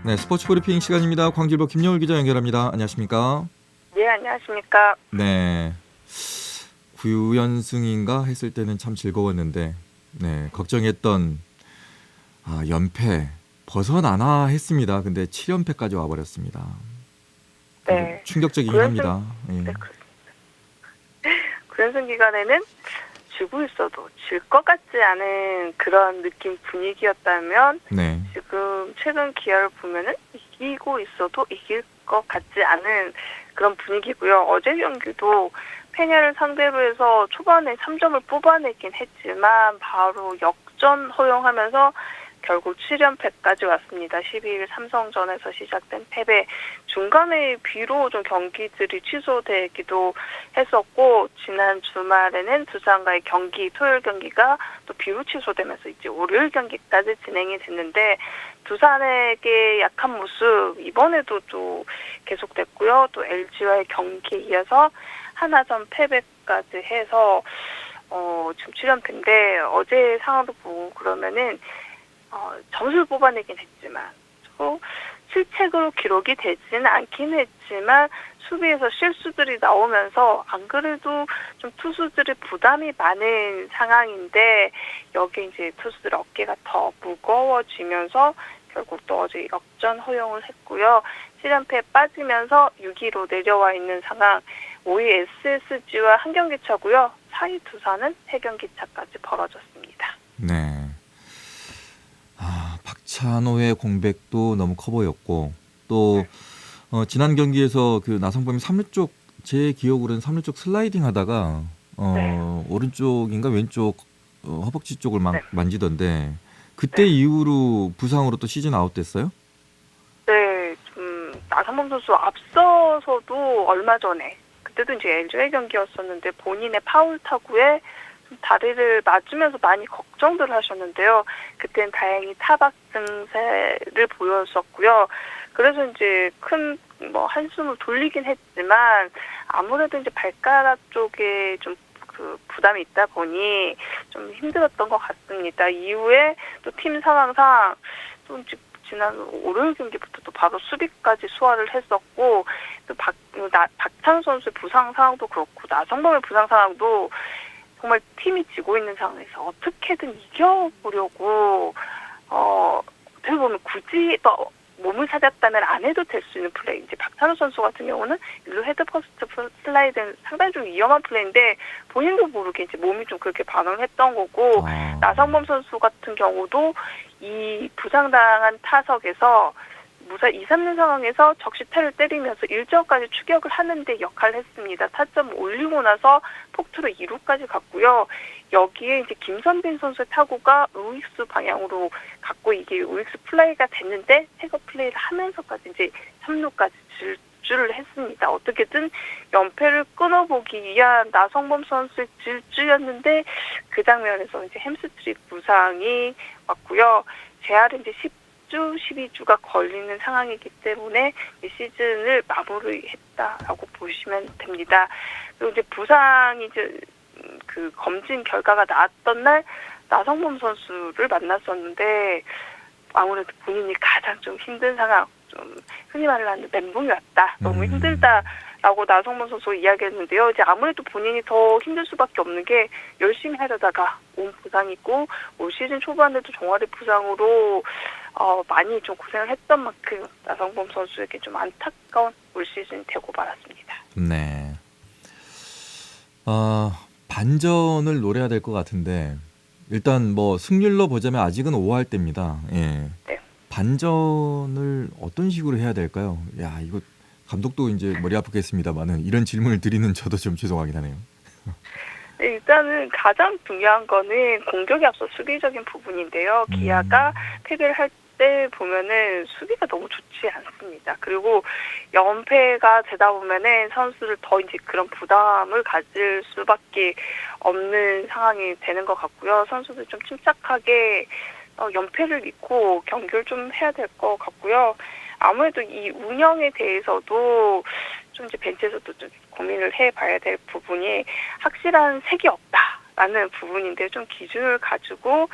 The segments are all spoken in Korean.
네, 스포츠 브리핑 시간입니다. 광주일보 김여울 기자 연결합니다. 안녕하십니까? 네, 안녕하십니까. 네, 9연승인가 했을 때는 참 즐거웠는데, 네, 걱정했던 연패 벗어나나 했습니다. 근데 7연패까지 와버렸습니다. 네, 충격적이긴 9연승, 합니다. 예. 네, 그렇습니다. 9연승 기간에는 지고 있어도 질 것 같지 않은 그런 느낌 분위기였다면 네, 지금 최근 기아를 보면은 이기고 있어도 이길 것 같지 않은 그런 분위기고요. 어제 경기도 페냐를 상대로 해서 초반에 3점을 뽑아내긴 했지만 바로 역전 허용하면서 결국 7연패까지 왔습니다. 12일 삼성전에서 시작된 패배. 중간에 비로 좀 경기들이 취소되기도 했었고, 지난 주말에는 두산과의 경기, 토요일 경기가 또 비로 취소되면서 이제 월요일 경기까지 진행이 됐는데, 두산에게 약한 모습 이번에도 또 계속됐고요. 또 LG와의 경기에 이어서 하나전 패배까지 해서 지금 7연패인데 어제 상황도 보고 그러면은 점수를 뽑아내긴 했지만 또 실책으로 기록이 되지는 않긴 했지만 수비에서 실수들이 나오면서 안 그래도 좀 투수들의 부담이 많은 상황인데 여기에 이제 투수들 어깨가 더 무거워지면서 결국 또 어제 역전 허용을 했고요. 7연패에 빠지면서 6위로 내려와 있는 상황. 5위 SSG와 한 경기 차고요. 4위 두산은 3경기 차까지 벌어졌습니다. 네. 박찬호의 공백도 너무 커 보였고, 또 지난 경기에서 그 나성범이 3루 쪽, 제 기억으로는 3루 쪽 슬라이딩 하다가 네. 오른쪽인가 왼쪽 허벅지 쪽을 네. 만지던데, 그때 네. 이후로 부상으로 또 시즌 아웃 됐어요? 네, 나성범 선수 앞서서도 얼마 전에 그때도 이제 LG의 경기였었는데 본인의 파울 타구에 좀 다리를 맞으면서 많이 걱정들 하셨는데요. 그때는 다행히 타박 증세를 보였었고요. 그래서 이제 큰 한숨을 돌리긴 했지만 아무래도 이제 발가락 쪽에 좀 그 부담이 있다 보니 좀 힘들었던 것 같습니다. 이후에 또 팀 상황상 좀 지난 월요일 경기부터 또 바로 수비까지 소화를 했었고 또 박찬호 선수의 부상 상황도 그렇고 나성범의 부상 상황도 정말 팀이 지고 있는 상황에서 어떻게든 이겨보려고 어떻게 보면 굳이 또 몸을 찾았다면 안 해도 될 수 있는 플레이. 이제 박찬호 선수 같은 경우는 일루 헤드 퍼스트 슬라이드는 상당히 좀 위험한 플레이인데 본인도 모르게 이제 몸이 좀 그렇게 반응을 했던 거고 나성범 선수 같은 경우도 이 부상당한 타석에서 무사 2-3루 상황에서 적시타를 때리면서 1점까지 추격을 하는데 역할을 했습니다. 타점 올리고 나서 폭투로 2루까지 갔고요. 여기에 이제 김선빈 선수의 타구가 우익수 방향으로 갔고 이게 우익수 플레이가 됐는데 태그 플레이를 하면서까지 이제 3루까지 질주를 했습니다. 어떻게든 연패를 끊어보기 위한 나성범 선수의 질주였는데 그 장면에서 이제 햄스트링 부상이 왔고요. 재활은 이제 10주, 12주가 걸리는 상황이기 때문에 이 시즌을 마무리했다라고 보시면 됩니다. 그리고 이제 부상이 이제 그 검진 결과가 나왔던 날 나성범 선수를 만났었는데 아무래도 본인이 가장 좀 힘든 상황, 좀 흔히 말하는 멘붕이 왔다, 너무 힘들다라고 나성범 선수가 이야기했는데요. 이제 아무래도 본인이 더 힘들 수밖에 없는 게 열심히 하려다가 온 부상이고 올 시즌 초반에도 종아리 부상으로 많이 좀 고생을 했던 만큼 나성범 선수에게 좀 안타까운 올 시즌이 되고 말았습니다. 네. 반전을 노려야 될 것 같은데 일단 뭐 승률로 보자면 아직은 5할 때입니다. 예. 네. 반전을 어떤 식으로 해야 될까요? 야, 이거 감독도 이제 머리 아프겠습니다만은 이런 질문을 드리는 저도 좀 죄송하긴 하네요. 네, 일단은 가장 중요한 거는 공격에 앞서 수비적인 부분인데요. 기아가 패배를 할 때 보면은 수비가 너무 좋지 않습니다. 그리고 연패가 되다 보면은 선수를 더 이제 그런 부담을 가질 수밖에 없는 상황이 되는 것 같고요. 선수들 좀 침착하게 연패를 믿고 경기를 좀 해야 될 것 같고요. 아무래도 이 운영에 대해서도 좀 이제 벤치에서도 좀 고민을 해봐야 될 부분이 확실한 색이 없다라는 부분인데 좀 기준을 가지고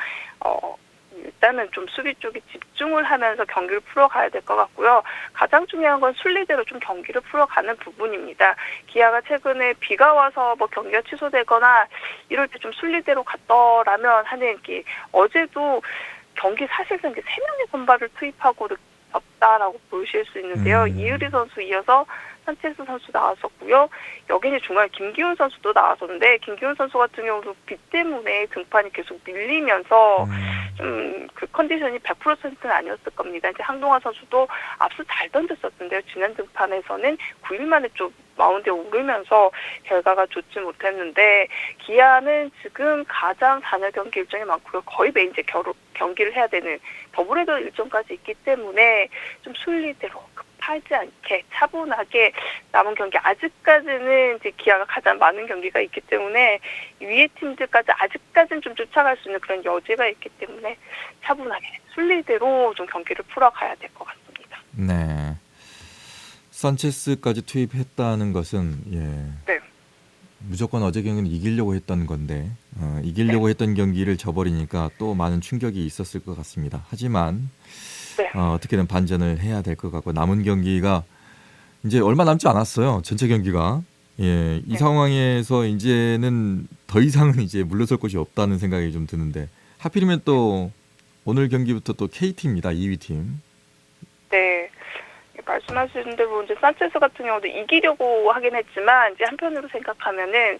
일단은 좀 수비 쪽에 집중을 하면서 경기를 풀어가야 될 것 같고요. 가장 중요한 건 순리대로 좀 경기를 풀어가는 부분입니다. 기아가 최근에 비가 와서 뭐 경기가 취소되거나 이럴 때 좀 순리대로 갔더라면 하는 게 어제도 경기 사실상 3명의 선발을 투입하고 없다라고 보실 수 있는데요. 이의리 선수 이어서 산체스 선수 나왔었고요. 여기는 중간에 김기훈 선수도 나왔었는데 김기훈 선수 같은 경우도 비 때문에 등판이 계속 밀리면서 좀 그 컨디션이 100%는 아니었을 겁니다. 이제 한동화 선수도 앞서 잘 던졌었는데요. 지난 등판에서는 9일 만에 좀 마운드에 오르면서 결과가 좋지 못했는데 기아는 지금 가장 단일 경기 일정이 많고요. 거의 매일 이제 경기를 해야 되는 더블헤더 일정까지 있기 때문에 좀 순리대로 급하지 않게 차분하게 남은 경기 아직까지는 이제 기아가 가장 많은 경기가 있기 때문에 위에 팀들까지 아직까지는 좀 쫓아갈 수 있는 그런 여지가 있기 때문에 차분하게 순리대로 좀 경기를 풀어가야 될 것 같습니다. 네. 산체스까지 투입했다는 것은 네. 무조건 어제 경기는 이기려고 했던 건데 이기려고 했던 경기를 져버리니까 또 많은 충격이 있었을 것 같습니다. 하지만 어떻게든 반전을 해야 될 것 같고 남은 경기가 이제 얼마 남지 않았어요. 전체 경기가. 이 상황에서 이제는 더 이상은 이제 물러설 곳이 없다는 생각이 좀 드는데 하필이면 또 오늘 경기부터 또 KT입니다. 2위 팀. 네. 말씀하신 대로 이제 산체스 같은 경우도 이기려고 하긴 했지만 이제 한편으로 생각하면은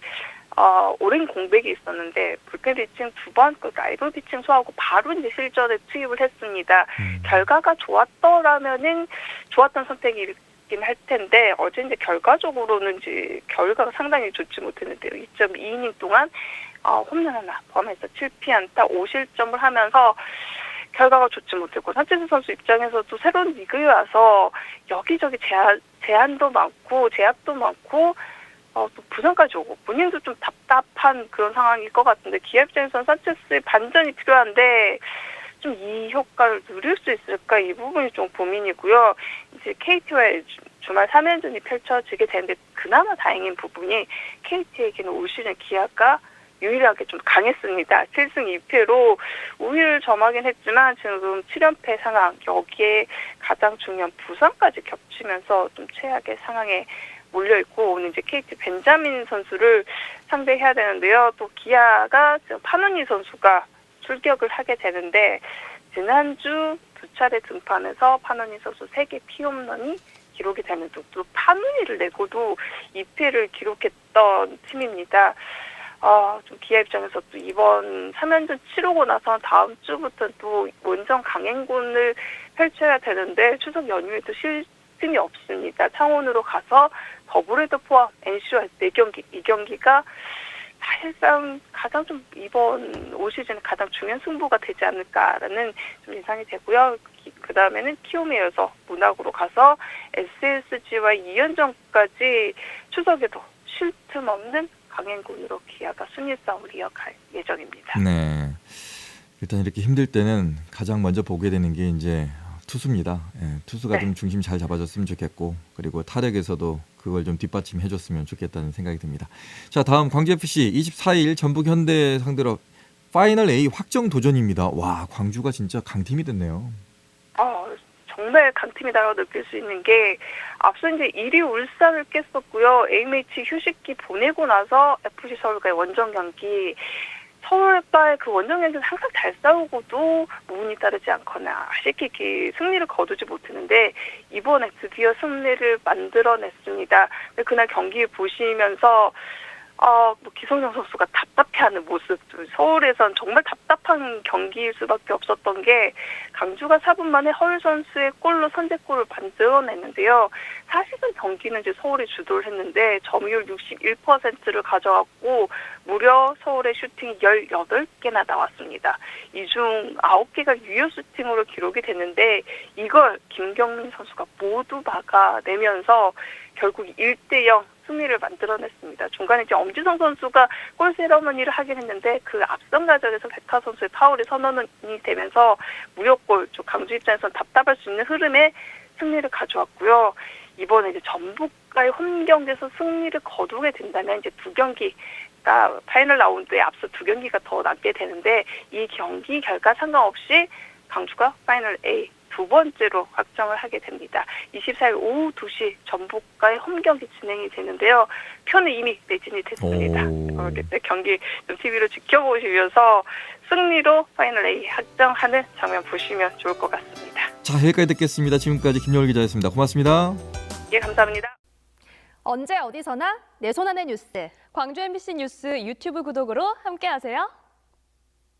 오랜 공백이 있었는데 불펜 피칭 2번 그 라이브 피칭 소화하고 바로 이제 실전에 투입을 했습니다. 결과가 좋았더라면은 좋았던 선택이긴 할 텐데 어제 이제 결과적으로는 이제 결과가 상당히 좋지 못했는데요. 2.2이닝 동안 홈런 하나 포함해서 7피안타 5실점을 하면서 결과가 좋지 못했고 산체스 선수 입장에서도 새로운 리그에 와서 여기저기 제한도 많고 제약도 많고 또 부상까지 오고 본인도 좀 답답한 그런 상황일 것 같은데 기아 입장에서는 산체스의 반전이 필요한데 좀 이 효과를 누릴 수 있을까 이 부분이 좀 고민이고요. 이제 KT와의 주말 3연전이 펼쳐지게 되는데 그나마 다행인 부분이 KT에게는 올 시즌 기아가 유일하게 좀 강했습니다. 7승 2패로 우위를 점하긴 했지만 지금 7연패 상황 여기에 가장 중요한 부상까지 겹치면서 좀 최악의 상황에 몰려있고 오늘 이제 KT 벤자민 선수를 상대해야 되는데요. 또 기아가 지금 파노니 선수가 출격을 하게 되는데 지난주 2차례 등판에서 파노니 선수 3개 피홈런이 기록이 되는 또 파노니를 내고도 2패를 기록했던 팀입니다. 좀 기아 입장에서 또 이번 3연전 치르고 나서 다음 주부터 또 원정 강행군을 펼쳐야 되는데 추석 연휴에도 쉴 틈이 없습니다. 창원으로 가서 더블헤더 포함 NC와 4경기, 이 경기가 사실상 가장 좀 이번 올 시즌에 가장 중요한 승부가 되지 않을까라는 좀 예상이 되고요. 그 다음에는 키움에 이어서 문학으로 가서 SSG와 2연전까지 추석에도 쉴 틈 없는 강행군으로 기아가 승리 싸움을 이어갈 예정입니다. 네. 일단 이렇게 힘들 때는 가장 먼저 보게 되는 게 이제 투수입니다. 투수가 좀 중심 잘 잡아줬으면 좋겠고 그리고 타력에서도 그걸 좀 뒷받침해줬으면 좋겠다는 생각이 듭니다. 자, 다음 광주FC 24일 전북 현대 상대로 파이널 A 확정 도전입니다. 와, 광주가 진짜 강팀이 됐네요. 정말 강팀이다라고 느낄 수 있는 게 앞서 이제 1위 울산을 깼었고요. A매치 휴식기 보내고 나서 FC 서울과의 원정 경기 서울과의 그 원정 경기는 항상 잘 싸우고도 무운이 따르지 않거나 아쉽게 승리를 거두지 못했는데 이번에 드디어 승리를 만들어냈습니다. 그날 경기 보시면서 기성용 선수가 답답해하는 모습, 서울에선 정말 답답한 경기일 수밖에 없었던 게 강주가 4분 만에 허율 선수의 골로 선제골을 만들어냈는데요. 사실은 경기는 이제 서울이 주도를 했는데 점유율 61%를 가져갔고 무려 서울의 슈팅이 18개나 나왔습니다. 이 중 9개가 유효 슈팅으로 기록이 됐는데 이걸 김경민 선수가 모두 막아내면서 결국 1대0 승리를 만들어냈습니다. 중간에 이제 엄지성 선수가 골 세러머니를 하긴 했는데 그 앞선 과정에서 백하 선수의 파울이 선언이 되면서 무효골, 강주 입장에서는 답답할 수 있는 흐름에 승리를 가져왔고요. 이번에 이제 전북과의 홈 경기에서 승리를 거두게 된다면 이제 2경기가 경기가 파이널 라운드에 앞서 2경기가 더 남게 되는데 이 경기 결과 상관없이 광주가 파이널 A 두 번째로 확정을 하게 됩니다. 24일 오후 2시 전북과의 홈경기 진행이 되는데요. 표는 이미 매진이 됐습니다. 경기 TV로 지켜보시면서 승리로 파이널 A 확정하는 장면 보시면 좋을 것 같습니다. 자, 여기까지 듣겠습니다. 지금까지 김여울 기자였습니다. 고맙습니다. 예, 감사합니다. 언제 어디서나 내 손 안의 뉴스. 광주 MBC 뉴스 유튜브 구독으로 함께하세요.